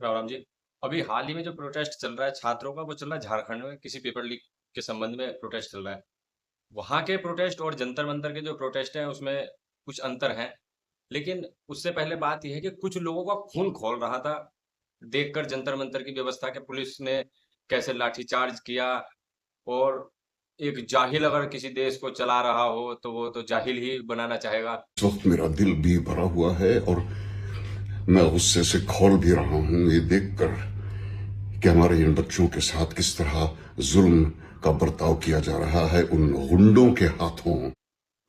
राम राम जी। अभी हाल ही में जो प्रोटेस्ट चल रहा है छात्रों का, वो चल रहा है झारखंड में, किसी पेपर लीक के संबंध में प्रोटेस्ट चल रहा है। वहां के प्रोटेस्ट और जंतर मंतर के जो प्रोटेस्ट हैं उसमें कुछ अंतर है। लेकिन उससे पहले बात यह है कि कुछ लोगों का खून खौल रहा था देखकर जंतर मंतर की व्यवस्था के पुलिस ने कैसे लाठीचार्ज किया। और एक जाहिल अगर किसी देश को चला रहा हो तो वो तो जाहिल ही बनाना चाहेगा। इस वक्त मेरा दिल भी भरा हुआ है और मैं गुस्से से खौल भी रहा हूं ये देखकर कि हमारे इन बच्चों के साथ किस तरह जुल्म का बर्ताव किया जा रहा है उन गुंडों के हाथों।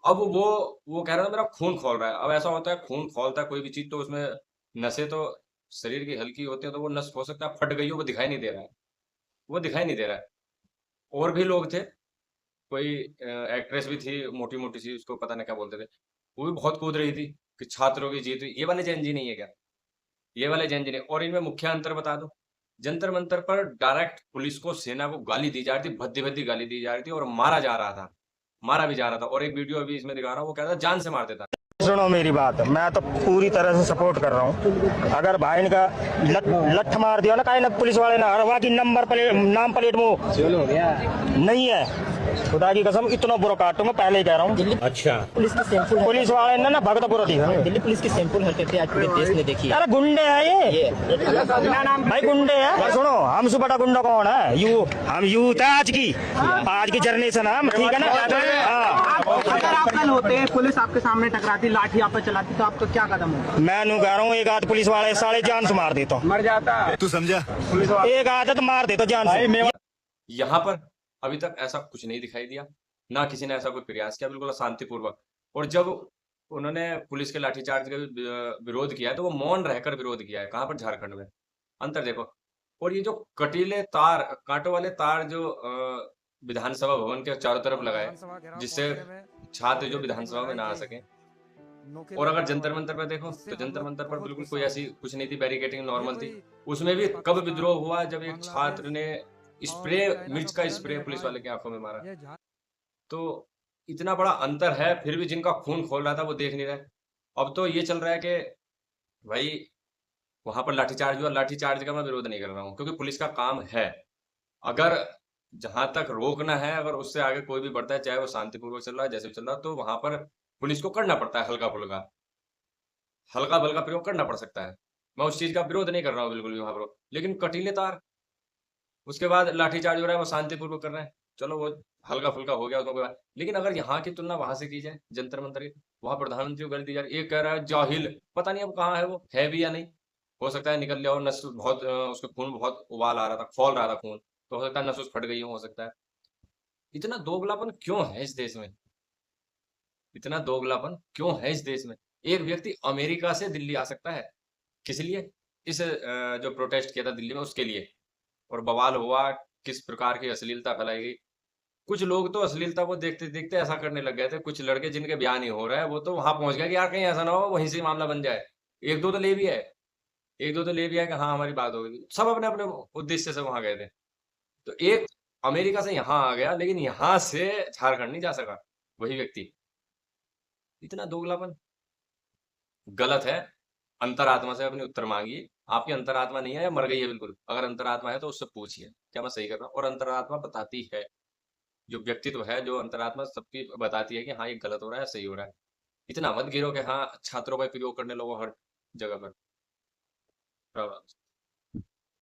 अब वो कह रहा था मेरा खून खौल रहा है। अब ऐसा होता है, खून खौलता है कोई भी चीज तो उसमें नसें तो शरीर की हल्की होती है, तो वो नस हो सकता है फट गई हो, वो दिखाई नहीं दे रहा है। वो दिखाई नहीं दे रहा है। और भी लोग थे, कोई एक्ट्रेस भी थी मोटी मोटी सी, उसको पता नहीं क्या बोलते थे, वो भी बहुत कूद रही थी कि छात्रों की जीत हुई। ये वाले जैन जी नहीं है क्या? ये वाले जैन जी नहीं। और इनमें मुख्य अंतर बता दो। जंतर मंतर पर डायरेक्ट पुलिस को, सेना को गाली दी जा रही थी, भद्दी भद्दी गाली दी जा रही थी और मारा जा रहा था। मारा भी जा रहा था। और एक वीडियो अभी इसमें दिखा रहा हूँ, वो कहता था जान से मार देता। सुनो मेरी बात, मैं तो पूरी तरह से सपोर्ट कर रहा हूँ। अगर भाई का लठ मार दिया ना कहीं ना पुलिस वाले ना, और वहाँ की नंबर प्लेट नाम प्लेट वो नहीं है, खुदा की कसम इतना बुरा काटूंगा, पहले ही कह रहा हूँ। अच्छा, पुलिस वाले ने ना भगत बुरा दिखा। दिल्ली पुलिस की सिंपल हरकतें आज पूरे देश ने देखी है। अरे गुंडे हैं ये भाई, गुंडे हैं। और सुनो, हमसे बड़ा गुंडा कौन है? हम यूथ है आज की जनरेशन है हम, ठीक है ना? अगर आप कल होते, पुलिस आपके सामने टकराती, लाठी आप पे चलाती, तो आपका क्या कदम होगा? मैं नू कह रहा हूँ, एक आध पुलिस वाले साले जान से मार देता, मर जाता। तू समझा? एक आध तो मार देता जान से। यहाँ पर अभी तक ऐसा कुछ नहीं दिखाई दिया, ना किसी ने ऐसा कोई प्रयास किया, बिल्कुल शांतिपूर्वक। और जब उन्होंने पुलिस के लाठीचार्ज का विरोध किया है, तो वो मौन रहकर विरोध किया है। कहाँ पर? झारखंड में। अंतर देखो। और ये जो कटीले तार, कांटों वाले तार जो विधानसभा भवन के चारों तरफ लगाए, जिससे छात्र जो विधानसभा में ना आ सके। और अगर जंतर मंतर पर देखो, तो जंतर मंतर पर बिल्कुल कोई ऐसी कुछ नहीं थी, बैरिकेटिंग नॉर्मल थी। उसमें भी कब विद्रोह हुआ, जब एक छात्र ने स्प्रे, मिर्च का स्प्रे पुलिस वाले की आंखों में मारा। तो इतना बड़ा अंतर है, फिर भी जिनका खून खोल रहा था वो देख नहीं रहे। अब तो ये चल रहा है कि भाई वहां पर लाठीचार्ज हुआ, लाठीचार्ज का मैं विरोध नहीं कर रहा हूँ, क्योंकि पुलिस का काम है। अगर जहां तक रोकना है, अगर उससे आगे कोई भी बढ़ता है, चाहे वो शांतिपूर्वक चल रहा है, जैसे भी चल रहा है, तो वहां पर पुलिस को करना पड़ता है हल्का फुल्का, हल्का बल्का प्रयोग करना पड़ सकता है। मैं उस चीज का विरोध नहीं कर रहा हूँ बिल्कुल भी वहां पर। लेकिन कटीले तार, उसके बाद लाठीचार्ज हो रहा है, वो शांतिपूर्वक कर रहे हैं, चलो वो हल्का फुल्का हो गया, उसमें कोई बात। लेकिन अगर यहाँ की तुलना वहां से की जाए, जंतर मंतर की, वहां प्रधानमंत्री को गाली दी जा रही है। एक कह रहा है जाहिल, पता नहीं अब कहाँ है, वो है भी या नहीं। हो सकता है निकल लिया हो, नस बहुत उसके खून बहुत उबाल आ रहा था, खौल रहा था खून, तो हो सकता है नस उस फट गई हो सकता है। इतना दोगलापन क्यों है इस देश में? इतना दोगलापन क्यों है इस देश में? एक व्यक्ति अमेरिका से दिल्ली आ सकता है, किस लिए? इस जो प्रोटेस्ट किया था दिल्ली में, उसके लिए। और बवाल हुआ, किस प्रकार की अश्लीलता फैलाई गई। कुछ लोग तो अश्लीलता को देखते देखते ऐसा करने लग गए थे। कुछ लड़के जिनके ब्याह नहीं हो रहा है, वो तो वहां पहुंच गए कि यार कहीं ऐसा ना हो वहीं से मामला बन जाए। एक दो तो ले भी है, एक दो तो ले भी है कि हाँ हमारी बात हो गई। सब अपने अपने उद्देश्य से वहां गए थे। तो एक अमेरिका से यहाँ आ गया, लेकिन यहाँ से झारखंड नहीं जा सका वही व्यक्ति। इतना दोगलापन गलत है। अंतरात्मा से अपनी उत्तर मांगिए। आपकी अंतरात्मा नहीं है या मर गई है बिल्कुल? अगर अंतरात्मा है तो उससे पूछिए क्या मैं सही कर रहा हूँ। और अंतरात्मा बताती है, जो व्यक्तित्व है, जो अंतरात्मा सबकी बताती है कि हाँ ये गलत हो रहा है, सही हो रहा है। इतना मत गिरो कि हाँ छात्रों का प्रयोग करने लगो हर जगह पर।